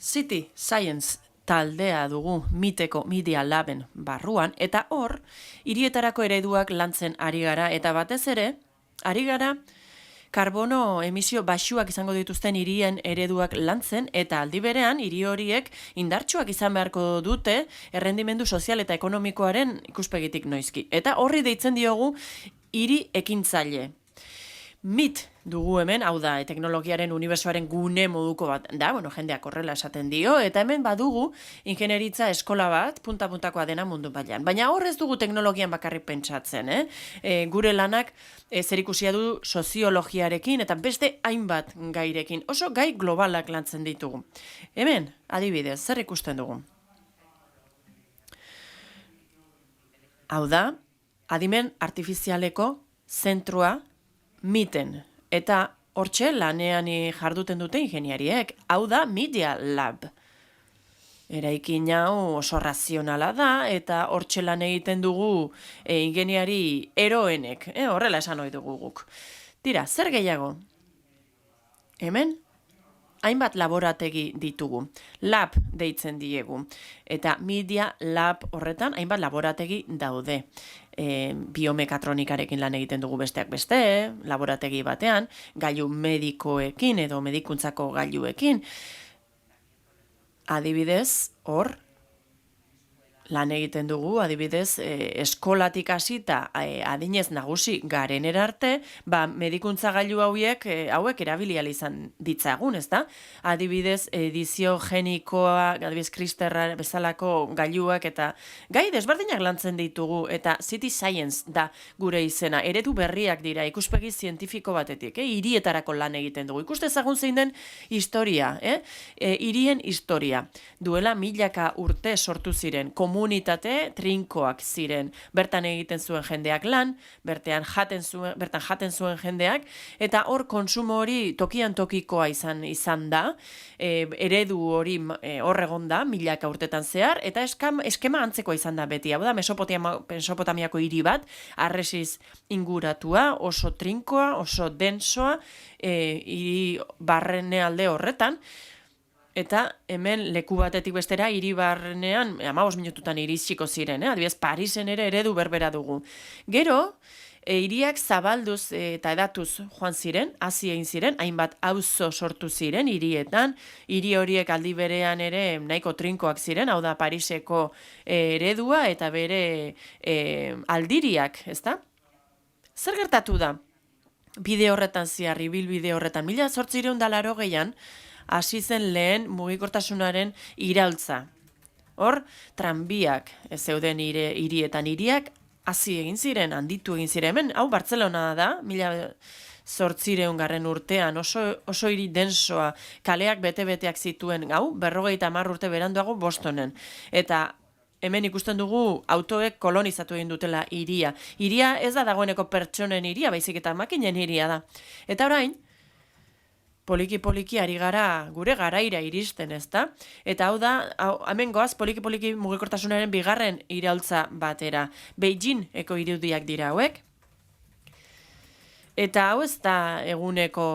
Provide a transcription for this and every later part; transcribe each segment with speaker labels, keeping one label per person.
Speaker 1: City Science taldea dugu miteko Media Laben barruan, eta hor, hirietarako ereduak lantzen ari gara, eta batez ere, ari gara, karbono emisio baxuak izango dituzten hirien ereduak lantzen, eta aldi berean, hiri horiek indartsuak izan beharko dute errendimendu sozial eta ekonomikoaren ikuspegitik noizki. Eta horri deitzen diogu hiri ekintzaile. MIT dugu hemen, hau da, teknologiaren unibertsoaren gune moduko bat da, jendeak horrela esaten dio, eta hemen badugu ingenieritza eskola bat, punta-puntakoa dena mundu bailan. Baina hor ez dugu teknologian bakarrik pentsatzen, gure lanak zerikusia du soziologiarekin eta beste hainbat gairekin, oso gai globalak lantzen ditugu. Hemen, adibidez, zer ikusten dugu? Hau da, adimen artifizialeko zentrua MITen, eta hortxe lanean jarduten dute ingeniariek, hau da Media Lab. Eraikin hau oso razionala da, eta hortxe lan egiten dugu ingeniari eroenek, horrela esan ohi dugu guk. Tira, zer gehiago? Hemen? Hainbat laborategi ditugu, lab deitzen diegu, eta Media Lab horretan hainbat laborategi daude. Biomekatronikarekin lan egiten dugu besteak beste, laborategi batean, gailu medikoekin edo medikuntzako gailuekin. Adibidez, hor, lan egiten dugu, adibidez, eskolatik hasita adinez nagusi garen erarte, medikuntza gailu hauek erabili ahal izan ditzagun, ezta? Adibidez, edizio genikoa, adibidez, CRISPR bezalako gailuak eta gai desberdinak lantzen ditugu, eta City Science da gure izena, eredu berriak dira, ikuspegi zientifiko batetik, hirietarako lan egiten dugu. Ikuste ezagun zein den historia, hirien historia. Duela milaka urte sortu ziren, komunitate trinkoak ziren. Bertan egiten zuen jendeak lan, bertan jaten zuen jendeak, eta hor konsumo hori tokian tokikoa izan da, eredu hori hor egon da, milaka urtetan zehar, eta eskema antzekoa izan da beti. Hau da, Mesopotamiako hiri bat, harresiz inguratua, oso trinkoa, oso densoa, hiri barrene alde horretan, eta hemen leku batetik bestera hiri barrenean 15 minututan iritsiko ziren, adibidez Parisen ere eredu berbera dugu. Gero, hiriak zabalduz eta edatuz joan ziren, hazi egin ziren, hainbat auzo sortu ziren hirietan, hiri horiek aldi berean ere nahiko trinkoak ziren, hau da Pariseko eredua eta bere aldiriak, ezta? Zer gertatu da? Bide horretan ziarri, ibilbide horretan, 1880an, hasi zen lehen mugikortasunaren iraultza. Hor, tranbiak zeuden hirietan, hiriak hasi egin ziren, handitu egin ziren. Hemen, hau Bartzelona da, 1800 urtean, oso hiri densoa, kaleak bete-beteak zituen, hau 50 urte beranduago Bostonen. Eta hemen ikusten dugu autoek kolonizatu egin dutela hiria. Hiria ez da dagoeneko pertsonen hiria, baizik eta makinen hiria da. Eta orain, poliki-poliki ari gara gure garaira iristen, ezta? Eta hau da, hemen goaz poliki-poliki mugikortasunaren bigarren iraultza batera. Beijing-eko irudiak dira hauek. Eta hau ez da eguneko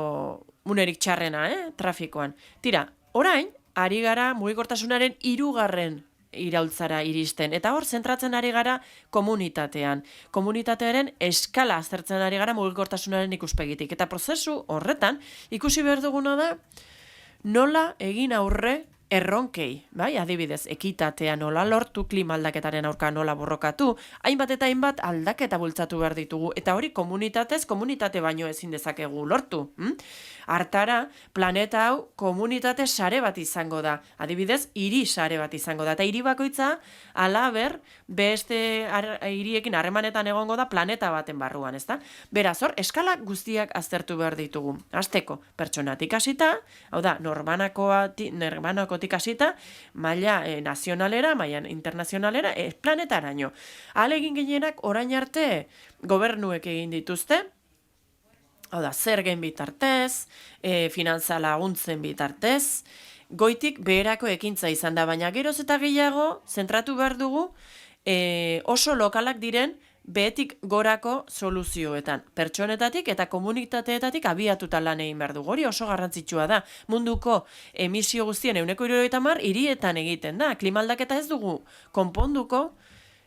Speaker 1: unerik txarrena, trafikoan. Tira, orain, ari gara mugikortasunaren 3. iraultzara iristen. Eta hor, zentratzen ari gara komunitatean. Komunitatearen eskala aztertzen ari gara mugikortasunaren ikuspegitik. Eta prozesu horretan, ikusi behar duguna da, nola egin aurre erronkei, bai, adibidez, ekitatea nola lortu, klima aldaketaren aurka nola borrokatu, hainbat eta hainbat aldaketa bultzatu behar ditugu, eta hori komunitate baino ezin dezakegu lortu. Hartara, planeta hau komunitate sare bat izango da, adibidez, hiri sare bat izango da, eta hiri bakoitza, alaber, beste hiriekin harremanetan egongo da planeta baten barruan, ezta? Beraz, hor, eskala guztiak aztertu behar ditugu. Hasteko, pertsonatik hasita, hau da, normanakotik hasita, maila nazionalera, maila internazionalera, planetaraino. Ahalegin gehienak orain arte gobernuek egin dituzte, hau da, zergen bitartez, finantza laguntzen bitartez, goitik beherako ekintza izan da, baina geroz eta gehiago zentratu behar dugu oso lokalak diren behetik gorako soluzioetan, pertsonetatik eta komunitateetatik abiatuta lan egin behar dugu. Hori oso garrantzitsua da. Munduko emisio guztien 70% hirietan egiten da. Klimaldaketa ez dugu konponduko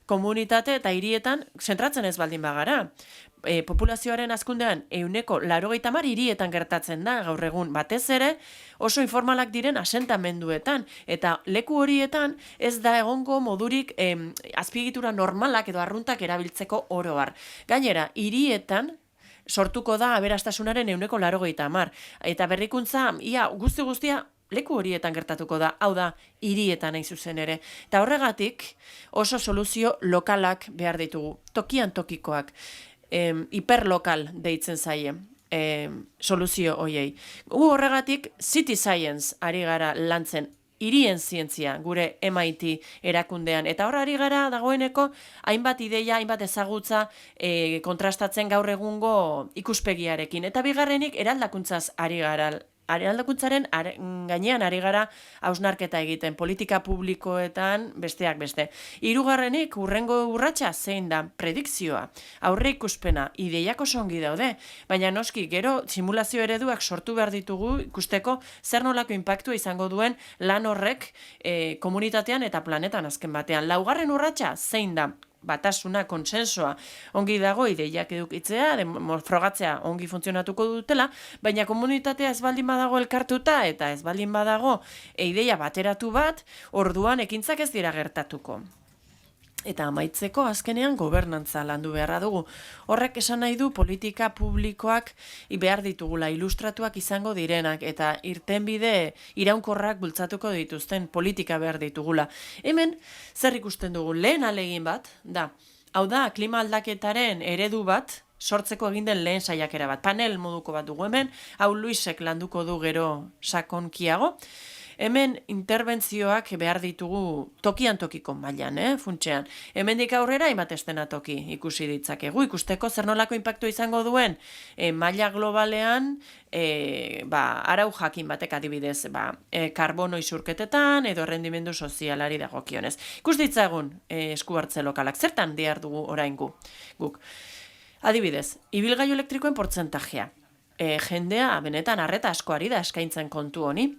Speaker 1: komunitate eta hirietan zentratzen ez baldin bagara. Populazioaren hazkundean 80% hirietan gertatzen da gaur egun, batez ere oso informalak diren asentamenduetan, eta leku horietan ez da egongo modurik azpiegitura normalak edo arruntak erabiltzeko oro har. Gainera, hirietan sortuko da aberastasunaren 80%, eta berrikuntza ia guztia leku horietan gertatuko da, hau da, hirietan hain zuzen ere. Eta horregatik oso soluzio lokalak behar ditugu, tokian tokikoak. Hiperlokal deitzen zaie soluzio hoiei. Horregatik City Science ari gara lantzen, hirien zientzia gure MIT erakundean, eta hor ari gara dagoeneko hainbat ideia, hainbat ezagutza kontrastatzen gaur egungo ikuspegiarekin. Eta bigarrenik eraldakuntzaz ari gara. Eraldakuntzaren gainean ari gara hausnarketa egiten, politika publikoetan besteak beste. Hirugarrenik hurrengo urratsa zein da predikzioa, aurre ikuspena, ideiak oso ongi daude, baina noski gero simulazio ereduak sortu behar ditugu ikusteko zer nolako inpaktua izango duen lan horrek komunitatean eta planetan azken batean. Laugarren urratsa zein da? Batasuna, konsensoa, ongi dago ideiak edukitzea, frogatzea ongi funtzionatuko dutela, baina komunitatea ez baldin badago elkartuta eta ez baldin badago ideia bateratu bat, orduan ekintzak ez dira gertatuko. Eta amaitzeko azkenean gobernantza landu beharra dugu. Horrek esan nahi du politika publikoak behar ditugula, ilustratuak izango direnak eta irtenbide iraunkorrak bultzatuko dituzten politika behar ditugula. Hemen zer ikusten dugu, lehen ahalegin bat da, hau da klima aldaketaren eredu bat sortzeko egin den lehen saiakera bat, panel moduko bat dugu hemen, hau Luisek landuko du gero sakonkiago. Hemen interbentzioak behar ditugu tokian tokiko mailan, funtsean. Hemendik aurrera hainbat eszenatoki ikusi ditzakegu, ikusteko zer nolako inpaktu izango duen maila globalean, arau jakin batek adibidez, karbono isurketetan edo rendimendu sozialari dagokionez. Ikus ditzagun esku hartze lokalak, zertan dihar dugu orain guk. Adibidez, ibilgailu elektrikoen portzentajea. Jendea benetan arreta askoari da eskaintzen kontu honi.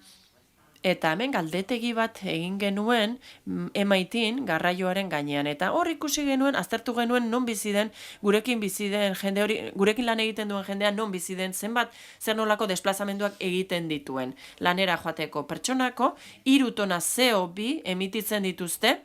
Speaker 1: Eta hemen galdetegi bat egin genuen MIT-in garraioaren gainean. Eta hor ikusi genuen, aztertu genuen non bizi den, gurekin bizi den jende hori, gurekin lan egiten duen jendea non bizi den, zenbat zer nolako desplazamenduak egiten dituen. Lanera joateko pertsonako, 3 tona CO2 emititzen dituzte,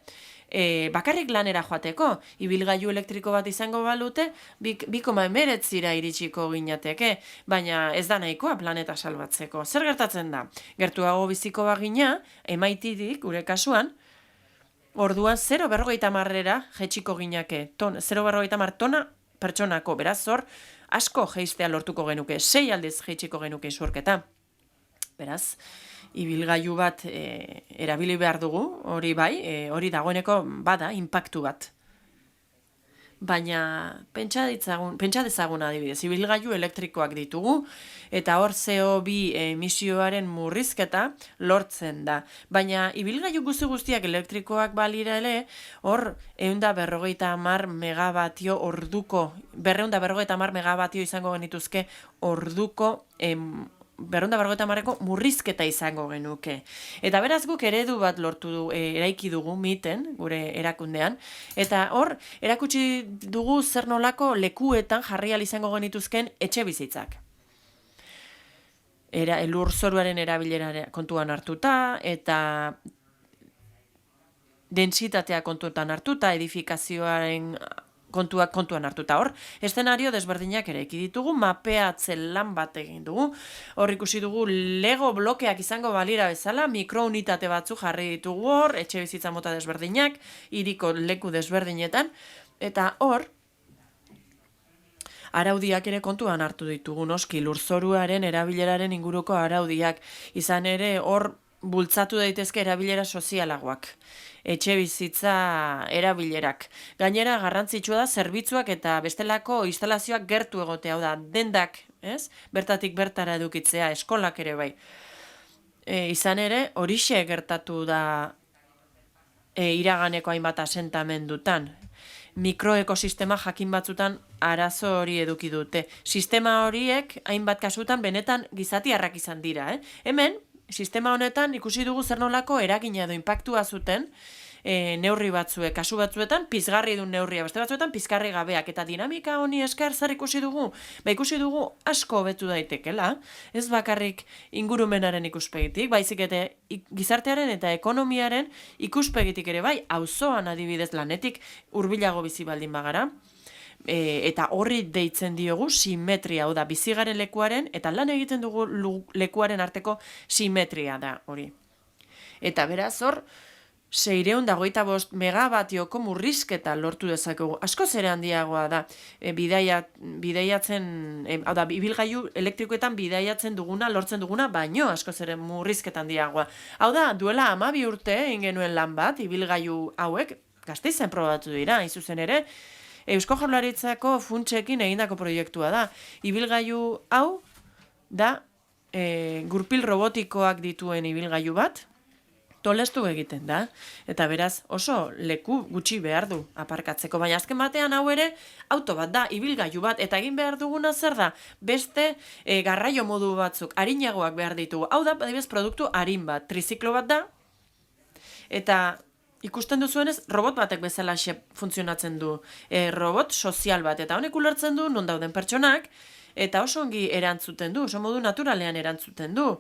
Speaker 1: bakarrik lanera joateko, ibilgailu elektriko bat izango balute, 2,19 iritsiko ginateke, baina ez da nahikoa planeta salbatzeko. Zer gertatzen da? Gertuago biziko bagina, MIT-dik, gure kasuan, orduan 0,50 jetxiko ginake, 0,50 tona pertsonako, beraz hor, asko jeistea lortuko genuke, 6 aldiz jeitsiko genuke isurketa. Beraz, ibilgailu bat erabili behar dugu, hori bai, hori dagoeneko bada, inpaktu bat. Baina pentsa dezagun adibidez, ibilgailu elektrikoak ditugu, eta hor CO2 emisioaren murrizketa lortzen da. Baina ibilgailu guztiak elektrikoak balira ere, hor 150 megabatio orduko, 250 megabatio izango genituzke orduko 250ko murrizketa izango genuke. Eta beraz guk eredu bat lortu du, eraiki dugu MIT-en, gure erakundean, eta hor erakutsi dugu zer nolako lekuetan jarri ahal izango genituzken etxe bizitzak. Lurzoruaren erabilera kontuan hartuta, eta dentsitatea kontuan hartuta, edifikazioaren kontuan hartuta hor. Eszenario desberdinak ere ditugu, mapeatzen lan bat egin dugu. Hor ikusi dugu Lego blokeak izango balira bezala, mikrounitate batzu jarri ditugu hor, etxe bizitza mota desberdinak, hiriko leku desberdinetan, eta hor, araudiak ere kontuan hartu ditugu, noski, lurzoruaren erabileraren inguruko araudiak, izan ere hor bultzatu daitezke erabilera sozialagoak, etxe bizitza erabilerak. Gainera garrantzitsua da zerbitzuak eta bestelako instalazioak gertu egotea, hau da, dendak, bertatik bertara edukitzea, eskolak ere bai. Izan ere, horixe gertatu da iraganeko hainbat asentamendutan. mikroekosistema jakin batzutan arazo hori eduki dute. Sistema horiek, hainbat kasutan, benetan gizatiarrak izan dira. Hemen, sistema honetan ikusi dugu zer nolako eragina edo inpaktua zuten neurri batzuek, kasu batzuetan pizgarri duen neurria, beste batzuetan pizgarri gabeak, eta dinamika honi esker zer ikusi dugu? Ikusi dugu asko hobetu daitekela, ez bakarrik ingurumenaren ikuspegitik, baizik eta gizartearen eta ekonomiaren ikuspegitik ere bai, auzoan adibidez lanetik hurbilago bizi baldin bagara, eta horri deitzen diogu simetria, hau da, bizigaren lekuaren eta lan egiten dugu lekuaren arteko simetria da hori. Eta beraz hor, 625 megabatioko murrizketa lortu dezakegu. Askoz ere handiagoa da, bidaiatzen, hau da, ibilgailu elektrikoetan bidaiatzen duguna, lortzen duguna, baino askoz ere murrizketa handiagoa. Hau da, duela 12 urte egin genuen lan bat, ibilgailu hauek, Gasteizen probatu dira, hain zuzen ere, Eusko Jaurlaritzako funtsekin egindako proiektua da. Ibilgailu hau da gurpil robotikoak dituen ibilgailu bat, tolestu egiten da, eta beraz oso leku gutxi behar du aparkatzeko, baina azken batean hau ere auto bat da, ibilgailu bat, eta egin behar duguna zer da, beste garraio modu batzuk, arinagoak behar ditugu, hau da, adibidez, produktu arin bat, triziklo bat da, eta ikusten duzuenez, robot batek bezala funtzionatzen du, robot sozial bat, eta honek ulertzen du, non dauden pertsonak, eta oso ongi erantzuten du, oso modu naturalean erantzuten du,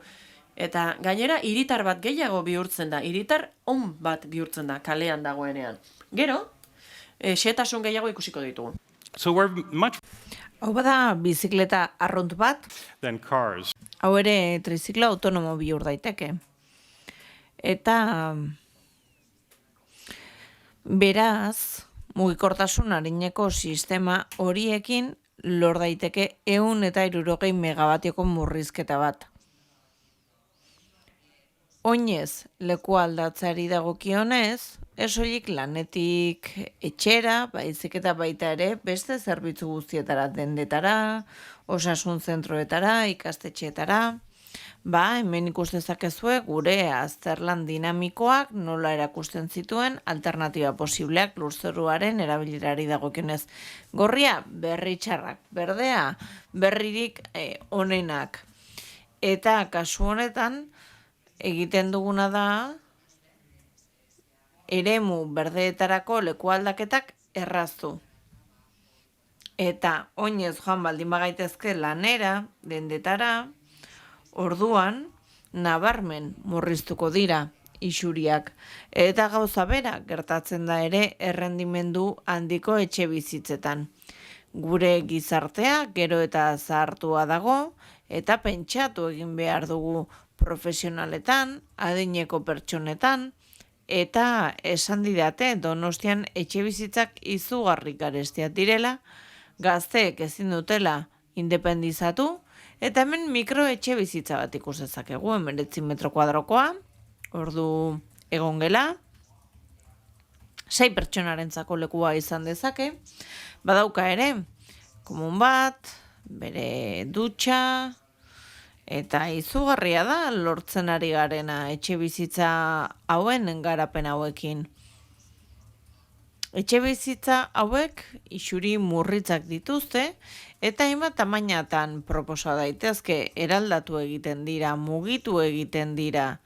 Speaker 1: eta gainera hiritar bat gehiago bihurtzen da, hiritar on bat bihurtzen da kalean dagoenean. Gero, xehetasun gehiago ikusiko ditugu.
Speaker 2: So we're much
Speaker 3: Hau bada bizikleta arrunt bat,
Speaker 2: than cars.
Speaker 3: hau ere triziklo autonomo bihur daiteke. Eta beraz, mugikortasun arineko sistema horiekin lor daiteke 160 megabatioko murrizketa bat. Oinez, leku aldatzari dagokionez, ez soilik lanetik etxera, baizik eta baita ere, beste zerbitzu guztietara, dendetara, osasun zentroetara, ikastetxeetara. Hemen ikus dezakezue gure azterlan dinamikoak nola erakusten zituen alternatiba posibleak lurzoruaren erabilerari dagokionez. Gorria, berri txarrak, berdea, berririk onenak. Eta kasu honetan, egiten duguna da, eremu berdeetarako leku aldaketak erraztu. Eta oinez joan baldin bagaitezke lanera, dendetara, orduan nabarmen murriztuko dira isuriak. Eta gauza bera gertatzen da ere errendimendu handiko etxe bizitzetan. Gure gizartea gero eta zahartua dago eta pentsatu egin behar dugu profesionaletan, adineko pertsonetan, eta esan didate Donostian etxe bizitzak izugarri garestiak direla, gazteek ezin dutela independizatu, eta hemen mikro etxe bizitza bat ikus dezakegu, 19 metro kuadrokoa, ordu egongela, 6 pertsonarentzako lekua izan dezake, badauka ere, komun bat, bere dutxa, eta izugarria da lortzen ari garena etxe bizitza hauen garapen hauekin. Etxe bizitza hauek isuri murritzak dituzte eta hainbat tamainatan proposa daitezke eraldatu egiten dira, mugitu egiten dira.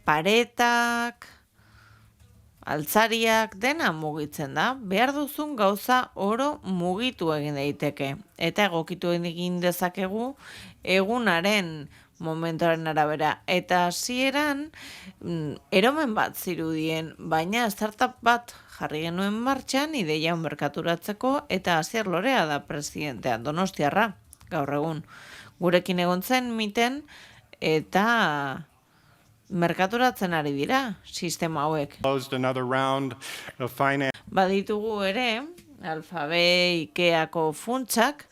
Speaker 3: Paretak, altzariak, dena mugitzen da. Behar duzun gauza oro mugitu egin daiteke. Eta egokitu egin dezakegu egunaren momentuaren arabera. Eta hasieran eromen bat zirudien, baina startup bat jarri genuen martxan ideia merkaturatzeko eta Asier Lorea da presidentea Donostiarra gaur egun. Gurekin egon zen miten eta merkaturatzen ari dira sistema hauek. Baditugu ere Alfabe, Ikeako funtsak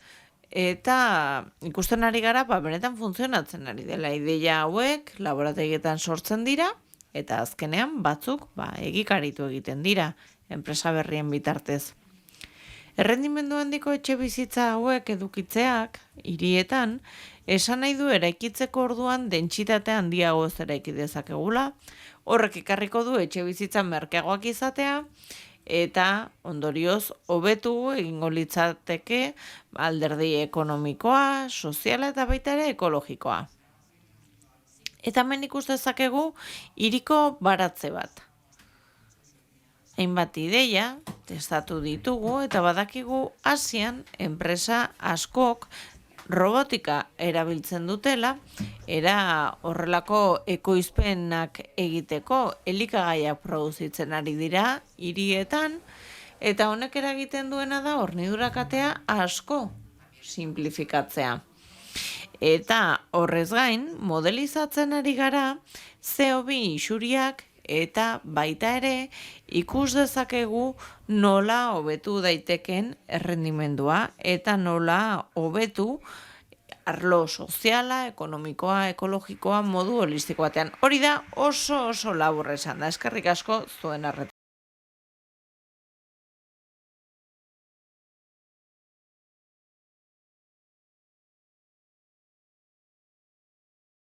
Speaker 3: eta ikusten ari gara benetan funtzionatzen ari dela ideia hauek laborategietan sortzen dira eta azkenean batzuk egikaritu egiten dira enpresa berrien bitartez. Errendimendu handiko etxe bizitza hauek edukitzeak hirietan esan nahi du eraikitzeko orduan dentsitate handiagoz eraiki dezakegula, horrek ekarriko du etxe bizitza merkeagoak izatea eta ondorioz hobetu egingo litzateke alderdi ekonomikoa, soziala eta baita ere ekologikoa. Eta hemen ikus dezakegu hiriko baratze bat. Hainbat ideia testatu ditugu eta badakigu Asian enpresa askok robotika erabiltzen dutela, era horrelako ekoizpenak egiteko elikagaiak produzitzen ari dira hirietan, eta honek eragiten duena da hornidurakatea asko simplifikatzea. Eta horrez gain, modelizatzen ari gara CO2 isuriak eta baita ere ikus dezakegu nola hobetu daiteken errendimendua eta nola hobetu arlo soziala, ekonomikoa, ekologikoa modu holistiko batean. Hori da oso labur esan da. Eskerrik asko zuen arreta.